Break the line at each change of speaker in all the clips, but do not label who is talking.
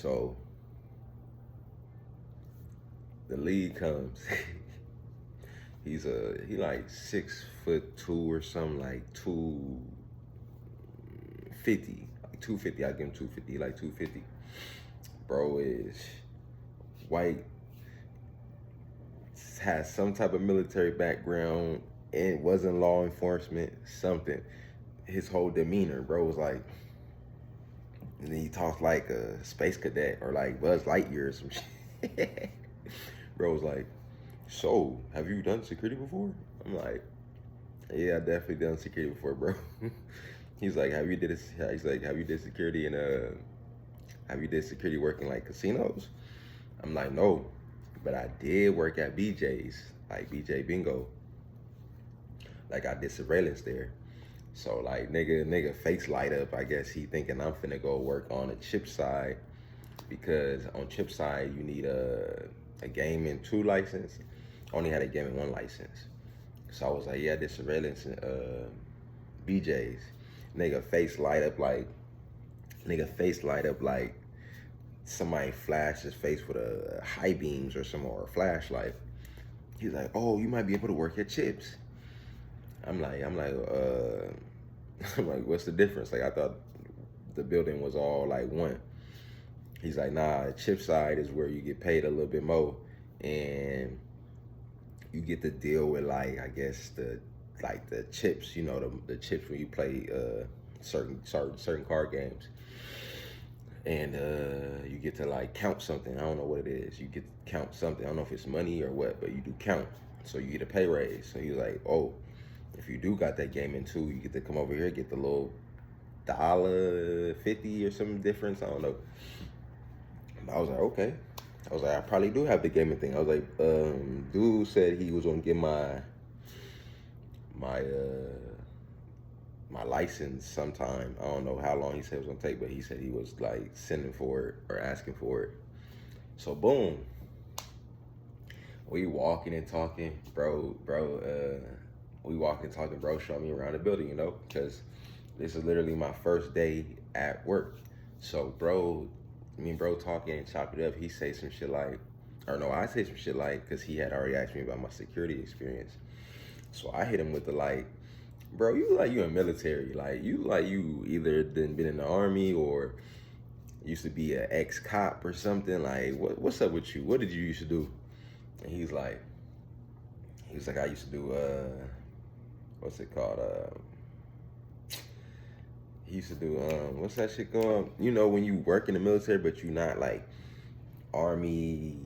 So the lead comes. He like 6'2" or something, like 250, like 250. I give him 250. He like 250. Bro is white, has some type of military background, and wasn't law enforcement. Something. His whole demeanor, bro, was like, and then he talks like a space cadet or like Buzz Lightyear or some shit. Bro was like, so, have you done security before? I'm like, yeah, I definitely done security before, bro. He's like, have you did this? He's like, have you did security in have you did security work in like casinos? I'm like, no, but I did work at BJ's, like BJ Bingo. Like I did surveillance there. So like nigga face light up. I guess he thinking I'm finna go work on a chip side, because on chip side you need a gaming 2 license. Only had a gaming 1 license. So I was like, yeah, I did surveillance in BJ's. Nigga face light up like somebody flashed his face with a high beams or some, or a flashlight. He's like, oh, you might be able to work at chips. I'm like, I'm like, what's the difference? Like I thought the building was all like one. He's like, nah, the chip side is where you get paid a little bit more, and you get to deal with like, I guess the chips, you know, the chips when you play certain card games, and you get to like count something. I don't know what it is. You get to count something. I don't know if it's money or what, but you do count. So you get a pay raise. So he's like, oh, if you do got that gaming too, you get to come over here, get the little $1.50 or something difference. I don't know. I was like, okay. I was like, I probably do have the gaming thing. I was like, dude said he was gonna get my my license sometime. I don't know how long he said it was gonna take, but he said he was like sending for it or asking for it. So boom, we walking and talking, bro. We walking talking, bro. Show me around the building, you know, because this is literally my first day at work. So me and bro talking and chop it up. He say some shit like, or no, I say some shit like, because he had already asked me about my security experience. So I hit him with the like, bro, you like you in military, like you either been in the army or used to be an ex-cop or something. Like what's up with you? What did you used to do? And he was like, I used to do what's it called? He used to do what's that shit called? You know, when you work in the military but you not like army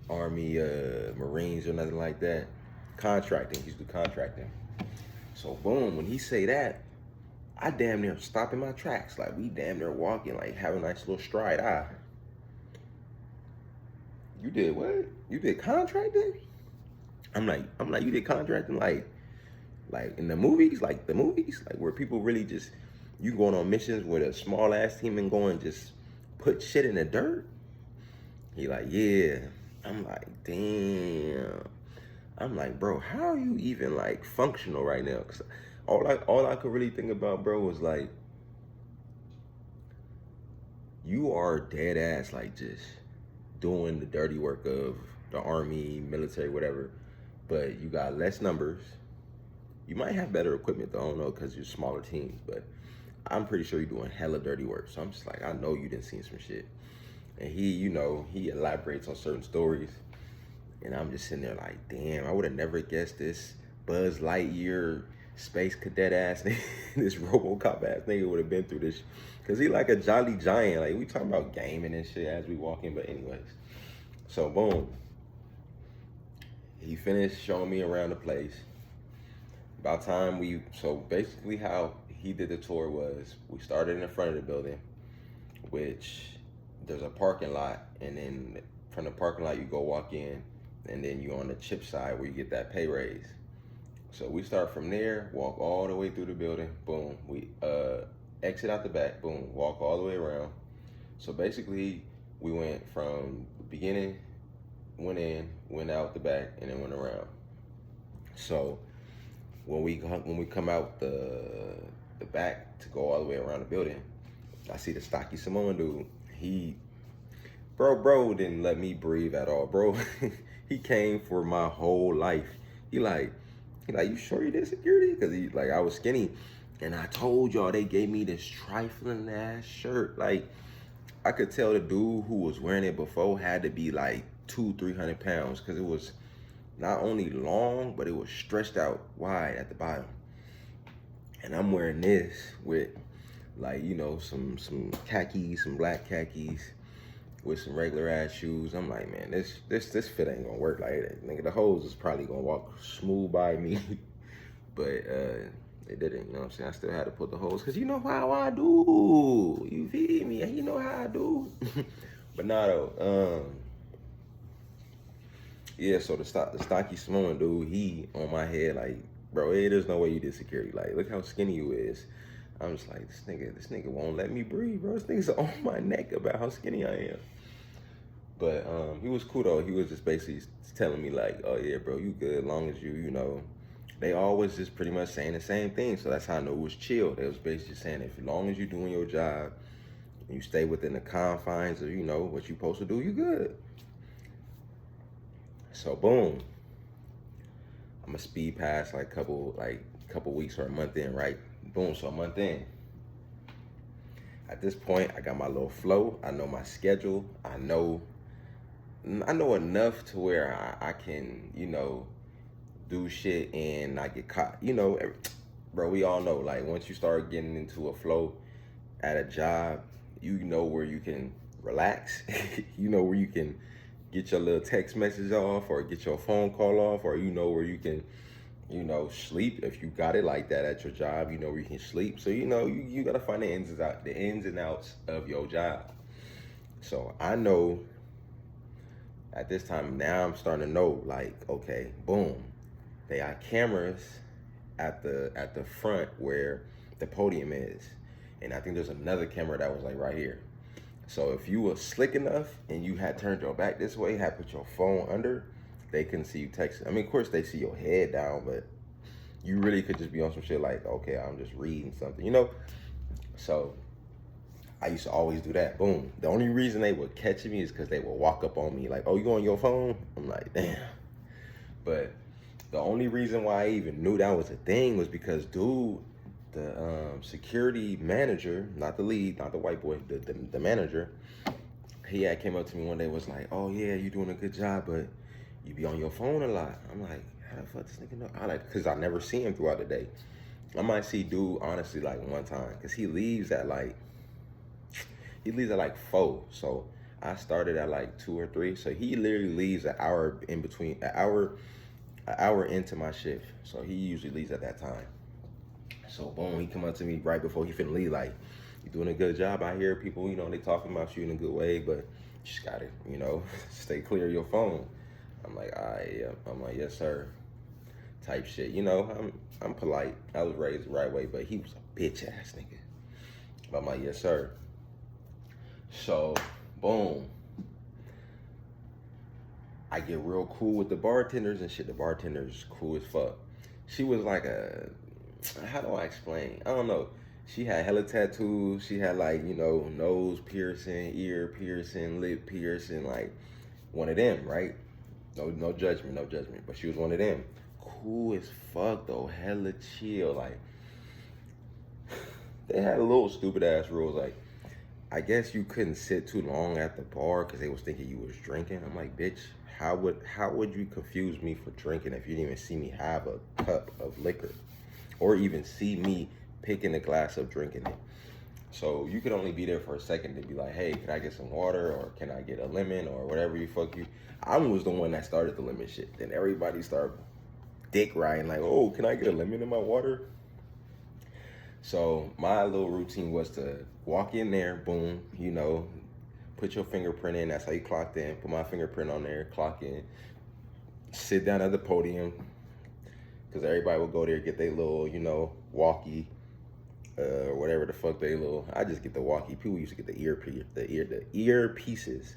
Marines or nothing like that. Contracting. He used to do contracting. So boom, when he say that, I damn near stop in my tracks. Like we damn near walking, like having a nice little stride. You did what? You did contracting? I'm like, you did contracting like in the movies, like where people really just, you going on missions with a small ass team and going just put shit in the dirt? He like, yeah. I'm like, damn. I'm like, bro, how are you even like functional right now? Cause all I could really think about, bro, was like, you are dead ass like just doing the dirty work of the army, military, whatever, but you got less numbers. You might have better equipment though, I don't know, because you're smaller teams, but I'm pretty sure you're doing hella dirty work. So I'm just like, I know you didn't see some shit. And he, you know, he elaborates on certain stories. And I'm just sitting there like, damn, I would have never guessed this Buzz Lightyear space cadet ass nigga, this RoboCop ass nigga would have been through this. Cause he like a jolly giant. Like we talking about gaming and shit as we walk in, but anyways. So boom. He finished showing me around the place. About time so basically how he did the tour was, we started in the front of the building, which there's a parking lot, and then from the parking lot you go walk in, and then you on the chip side where you get that pay raise. So we start from there, walk all the way through the building, boom. We exit out the back, boom, walk all the way around. So basically we went from the beginning, went in, went out the back, and then went around. So when we come out the back to go all the way around the building, I see the stocky Samoan dude. Bro didn't let me breathe at all, bro. He came for my whole life. He like, you sure you did security? Cause he like, I was skinny, and I told y'all they gave me this trifling ass shirt. Like, I could tell the dude who was wearing it before had to be like 200-300 pounds, cause it was not only long, but it was stretched out wide at the bottom. And I'm wearing this with like, you know, some khakis, some black khakis, with some regular ass shoes. I'm like, man, this fit ain't gonna work like that. Nigga, the hoes is probably gonna walk smooth by me. But it didn't, you know what I'm saying? I still had to put the hoes, cause you know how I do. You feed me, you know how I do. But nah though, yeah, so the stocky Samoan dude, he on my head like, bro, hey, there's no way you did security. Like, look how skinny you is. I'm just like, this nigga won't let me breathe, bro. This nigga's on my neck about how skinny I am. But he was cool though. He was just basically telling me like, oh yeah, bro, you good as long as you know. They always just pretty much saying the same thing. So that's how I know it was chill. They was basically saying, if as long as you're doing your job and you stay within the confines of, you know, what you're supposed to do, you good. So boom. I'm gonna speed past like couple weeks or a month in, right? Boom, so a month in. At this point, I got my little flow. I know my schedule. I know enough to where I can, you know, do shit and not get caught. You know, bro, we all know, like, once you start getting into a flow at a job, you know where you can relax. You know where you can get your little text message off or get your phone call off, or you know where you can, you know, sleep. If you got it like that at your job, you know where you can sleep. So, you know, you gotta find the ins and outs of your job. So I know at this time now, I'm starting to know, like, okay, boom, they got cameras at the front where the podium is, and I think there's another camera that was like right here. So if you were slick enough and you had turned your back this way, had put your phone under, they couldn't see you texting. I mean, of course they see your head down, but you really could just be on some shit like, okay, I'm just reading something, you know? So I used to always do that. Boom. The only reason they would catch me is because they would walk up on me like, oh, you on your phone? I'm like, damn. But the only reason why I even knew that was a thing was because, dude, the security manager, not the lead, not the white boy, the manager, he had came up to me one day, was like, oh yeah, you doing a good job, but you be on your phone a lot. I'm like, how the fuck this nigga know? I like, cause I never see him throughout the day. I might see dude honestly like one time, cause he leaves at like 4. So I started at like 2 or 3. So he literally leaves an hour in between, an hour into my shift. So he usually leaves at that time. So boom, he come up to me right before he finna leave, like, you doing a good job. I hear people, you know, they talking about you in a good way, but you just gotta, you know, stay clear of your phone. I'm like, yeah. I'm like, yes, sir. Type shit. You know, I'm polite. I was raised the right way, but he was a bitch ass nigga. But I'm like, yes, sir. So, boom. I get real cool with the bartenders and shit. The bartender's cool as fuck. She was like how do I explain? I don't know. She had hella tattoos. She had like, you know, nose piercing, ear piercing, lip piercing, like one of them, right? No judgment. But she was one of them. Cool as fuck though, hella chill. Like, they had a little stupid ass rules, like, I guess you couldn't sit too long at the bar because they was thinking you was drinking. I'm like, bitch, how would you confuse me for drinking if you didn't even see me have a cup of liquor, or even see me picking a glass of drinking it? So you could only be there for a second to be like, hey, can I get some water, or can I get a lemon, or whatever you fuck you. I was the one that started the lemon shit. Then everybody started dick riding like, oh, can I get a lemon in my water? So my little routine was to walk in there, boom, you know, put your fingerprint in. That's how you clocked in. Put my fingerprint on there, clock in. Sit down at the podium, because everybody would go there, get their little, you know, walkie, or whatever the fuck they little. I just get the walkie. People used to get the earpieces.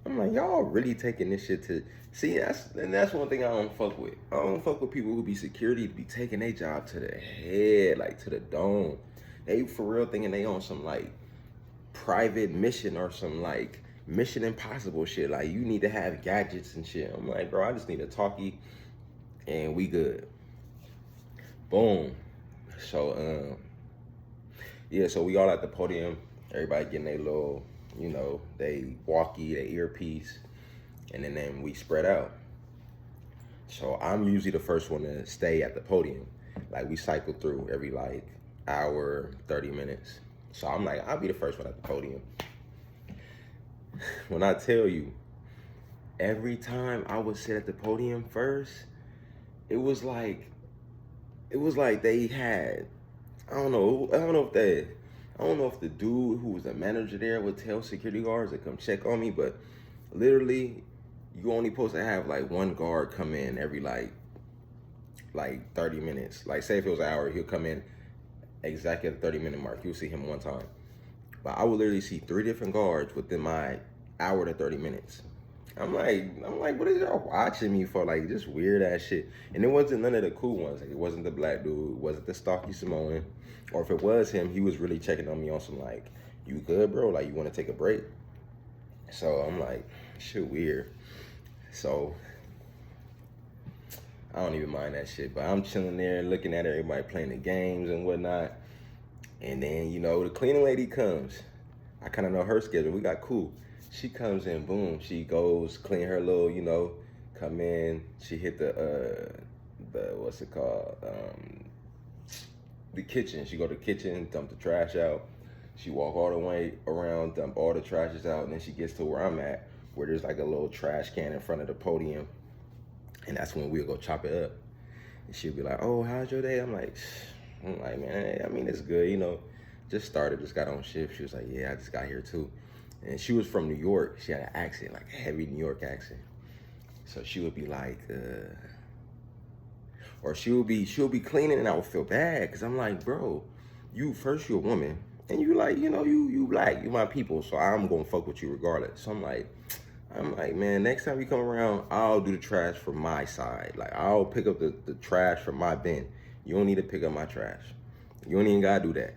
I'm like, y'all really taking this shit to see? That's one thing I don't fuck with. I don't fuck with people who be security to be taking their job to the head, like to the dome. They for real thinking they on some like private mission or some like Mission Impossible shit. Like, you need to have gadgets and shit. I'm like, bro, I just need a talkie and we good. Boom. So, yeah, so we all at the podium. Everybody getting their little, you know, they walkie, their earpiece, and then we spread out. So I'm usually the first one to stay at the podium. Like, we cycle through every like hour, 30 minutes. So I'm like, I'll be the first one at the podium. When I tell you, every time I would sit at the podium first, it was like they had, I don't know if the dude who was the manager there would tell security guards to come check on me, but literally, you only supposed to have like one guard come in every like 30 minutes. Like, say if it was an hour, he'll come in exactly at the 30-minute mark. You'll see him one time. But I would literally see 3 different guards within my hour to 30 minutes. I'm like, what is y'all watching me for? Like, just weird ass shit. And it wasn't none of the cool ones. Like, it wasn't the black dude, it wasn't the stocky Samoan. Or if it was him, he was really checking on me on some like, you good, bro? Like, you want to take a break? So I'm like, shit weird. So I don't even mind that shit, but I'm chilling there looking at everybody playing the games and whatnot. And then, you know, the cleaning lady comes. I kind of know her schedule. We got cool. She comes in, boom. She goes clean her little, you know, come in. She hit the what's it called? The kitchen. She go to the kitchen, dump the trash out. She walk all the way around, dump all the trashes out, and then she gets to where I'm at, where there's like a little trash can in front of the podium. And that's when we'll go chop it up. And she'll be like, oh, how's your day? I'm like, man, I mean, it's good, you know. Just started, just got on shift. She was like, yeah, I just got here too. And she was from New York. She had an accent, like a heavy New York accent. So she would be like, or she'll be cleaning and I would feel bad. Cause I'm like, bro, you're a woman. And you like, you know, you black, you my people. So I'm gonna fuck with you regardless. So I'm like, man, next time you come around, I'll do the trash from my side. Like, I'll pick up the trash from my bin. You don't need to pick up my trash. You don't even gotta do that.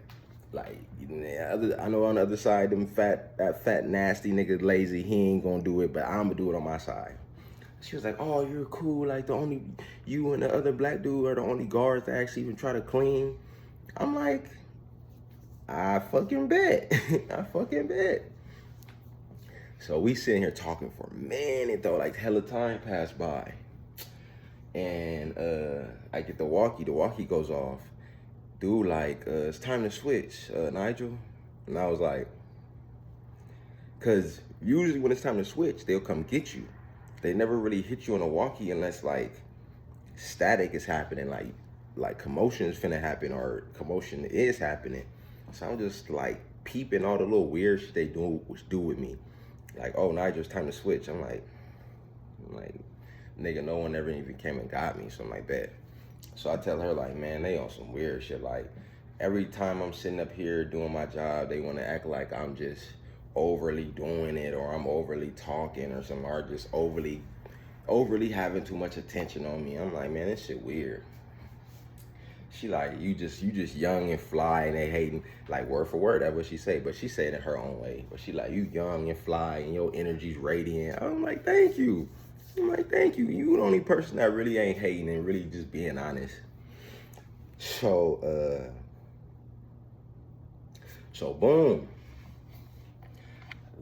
Like, I know on the other side, that fat, nasty nigga lazy, he ain't gonna do it, but I'm gonna do it on my side. She was like, oh, you're cool. Like, you and the other black dude are the only guards that actually even try to clean. I'm like, I fucking bet. I fucking bet. So we sitting here talking for a minute though, like hella time passed by. And I get the walkie goes off. Dude, like, it's time to switch, Nigel. And I was like, cause usually when it's time to switch, they'll come get you. They never really hit you on a walkie unless like static is happening, like commotion is finna happen or commotion is happening. So I'm just like peeping all the little weird shit they do with me. Like, oh, Nigel, it's time to switch. I'm like, nigga, no one ever even came and got me. So I'm like, bet. So I tell her, like, man, they on some weird shit. Like, every time I'm sitting up here doing my job, they want to act like I'm just overly doing it or I'm overly talking or something, or just overly having too much attention on me. I'm like, man, this shit weird. She like, you just young and fly and they hating, like word for word, that's what she say, but she say it in her own way. But she like, you young and fly and your energy's radiant. I'm like, thank you. You the only person that really ain't hating and really just being honest. So boom.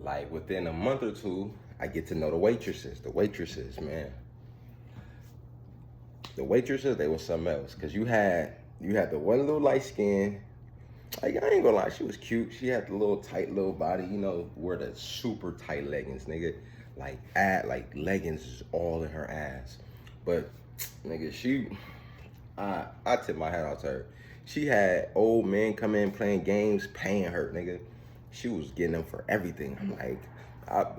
Like within a month or two, I get to know the waitresses, man. The waitresses, they were something else. Cause you had the one little light skin. Like, I ain't gonna lie, she was cute. She had the little tight little body, you know, wore the super tight leggings, nigga. Like leggings is all in her ass. But nigga, I tip my hat out to her. She had old men come in playing games, paying her, nigga. She was getting them for everything. I'm like,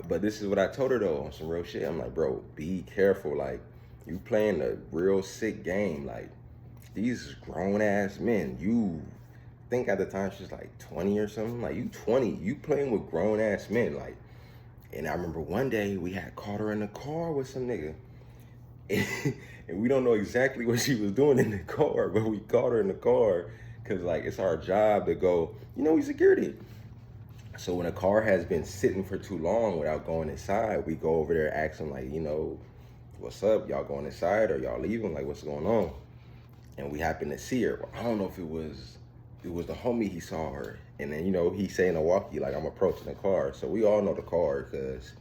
but this is what I told her though, on some real shit. I'm like, bro, be careful. Like, you playing a real sick game. Like, these grown ass men. You think at the time she's like 20 or something. Like, you 20, you playing with grown ass men. Like, and I remember one day we had caught her in the car with some nigga. And we don't know exactly what she was doing in the car, but we caught her in the car because, like, it's our job to go, you know, we security. So when a car has been sitting for too long without going inside, we go over there, ask them like, what's up? Y'all going inside or y'all leaving? Like, what's going on? And we happened to see her. I don't know if it was the homie, he saw her. And then, he's saying a walkie, like, I'm approaching the car. So we all know the car because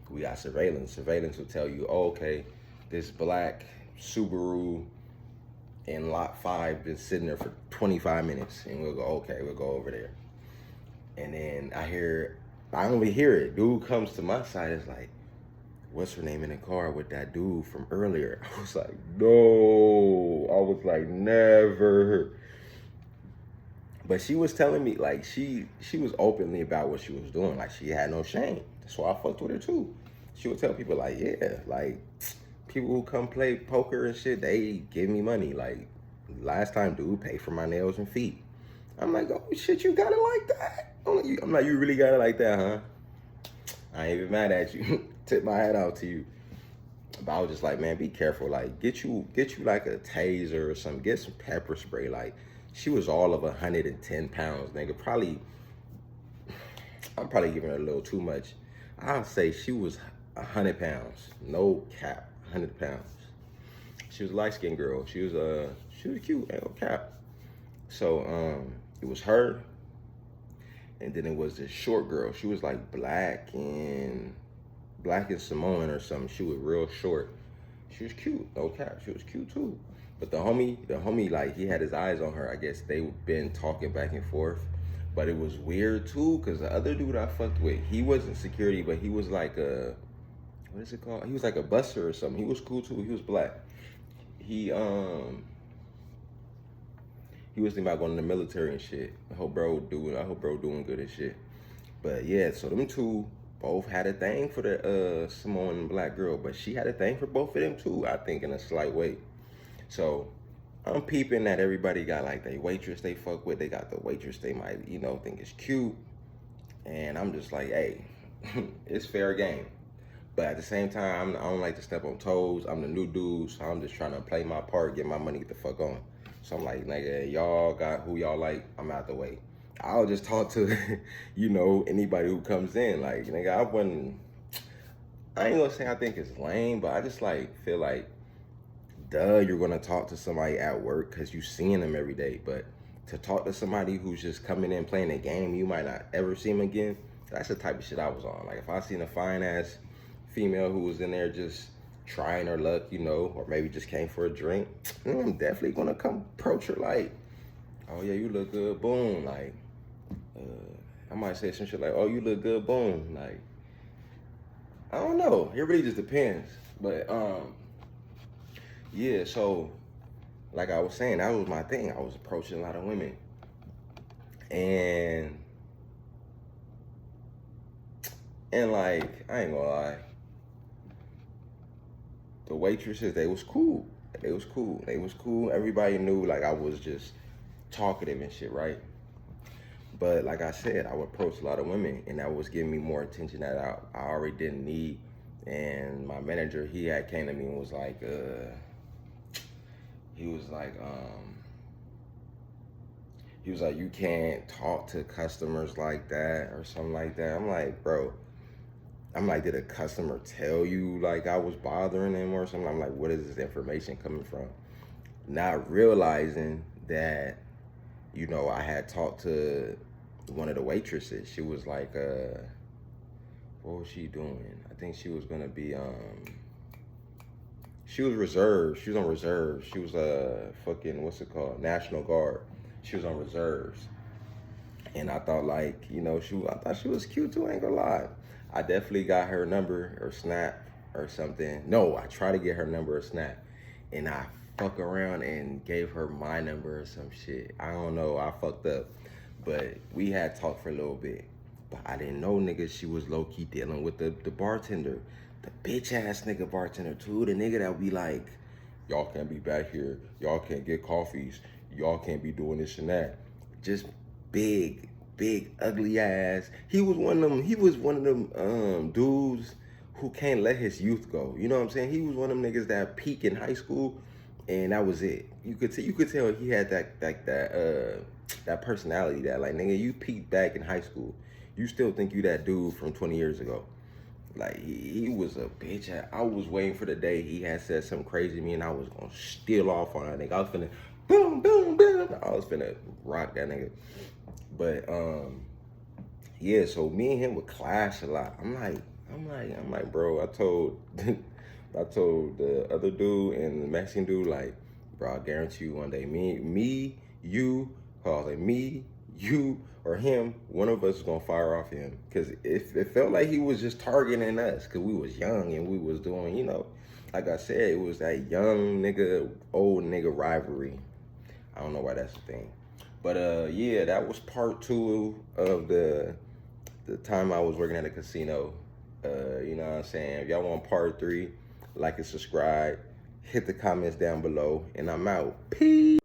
we got surveillance. Surveillance will tell you, oh, okay, this black Subaru in lot 5 been sitting there for 25 minutes. And we'll go, okay, we'll go over there. And then I only hear it. Dude comes to my side, it's like, what's her name in the car with that dude from earlier? I was like, no. I was like, never. But she was telling me, like, she was openly about what she was doing. Like, she had no shame. That's why I fucked with her, too. She would tell people, like, yeah, like, people who come play poker and shit, they give me money. Like, last time, dude paid for my nails and feet. I'm like, oh, shit, you got it like that? I'm like, you really got it like that, huh? I ain't even mad at you. Tip my hat out to you. But I was just like, man, be careful. Like, get you like a taser or something. Get some pepper spray. Like, she was all of 110 pounds, nigga. I'm probably giving her a little too much. I'll say she was 100 pounds. No cap, 100 pounds. She was a light-skinned girl. She was cute, ain't no cap. So, it was her. And then it was this short girl. She was like black and Samoan or something. She was real short. She was cute, no cap. She was cute too. But the homie, like, he had his eyes on her. I guess they been talking back and forth. But it was weird too, because the other dude I fucked with, he wasn't security, but he was like what is it called? He was like a busser or something. He was cool too. He was black. He was thinking about going to the military and shit. I hope bro doing good and shit. But yeah, so them two both had a thing for the Samoan black girl, but she had a thing for both of them too, I think, in a slight way. So I'm peeping that everybody got like their waitress they fuck with. They got the waitress they might, think is cute. And I'm just like, hey, it's fair game. But at the same time, I don't like to step on toes. I'm the new dude, so I'm just trying to play my part, get my money, get the fuck on. So I'm like, nigga, y'all got who y'all like, I'm out the way. I'll just talk to, anybody who comes in. Like, nigga, I ain't gonna say I think it's lame, but I just feel like, duh, you're gonna talk to somebody at work because you seeing them every day. But to talk to somebody who's just coming in playing a game, you might not ever see them again. That's the type of shit I was on. Like, if I seen a fine ass female who was in there just trying her luck, or maybe just came for a drink, I'm definitely gonna come approach her like, oh yeah, you look good, boom. Like, I might say some shit like, oh, you look good, boom. Like, I don't know. It really just depends. But yeah, so like I was saying, that was my thing. I was approaching a lot of women. And like, I ain't gonna lie, the waitresses, they was cool. Everybody knew like I was just talkative and shit, right? But like I said, I would approach a lot of women, and that was giving me more attention that I already didn't need. And my manager, he had came to me and was like, you can't talk to customers like that or something like that. I'm like, bro, did a customer tell you like I was bothering them or something? I'm like, what is this information coming from? Not realizing that, I had talked to one of the waitresses. She was like, what was she doing? I think she was gonna be, she was reserved. She was on reserves. She was fucking, what's it called? National Guard. She was on reserves. And I thought like, I thought she was cute too, ain't gonna lie. I definitely got her number or snap or something. No, I tried to get her number or snap. And I fuck around and gave her my number or some shit. I don't know, I fucked up. But we had talked for a little bit. But I didn't know, nigga, she was low-key dealing with the bartender. The bitch-ass nigga bartender, too. The nigga that be like, y'all can't be back here. Y'all can't get coffees. Y'all can't be doing this and that. Just big, ugly ass. He was one of them dudes who can't let his youth go. You know what I'm saying? He was one of them niggas that peaked in high school, and that was it. You could tell he had that personality that like, nigga, you peaked back in high school. you still think you that dude from 20 years ago. Like, he was a bitch. I was waiting for the day he had said something crazy to me and I was gonna steal off on that nigga. I was finna boom, boom, boom. I was finna rock that nigga. But yeah, so me and him would clash a lot. I'm like, bro, I told the other dude and the Mexican dude, like, bro, I guarantee you one day, me, you, or him, one of us is gonna fire off him. Cause it felt like he was just targeting us, cause we was young and we was doing, like I said, it was that young nigga, old nigga rivalry. I don't know why that's the thing. But yeah, that was part 2 of the time I was working at a casino. You know what I'm saying? If y'all want part 3, like and subscribe. Hit the comments down below, and I'm out. Peace.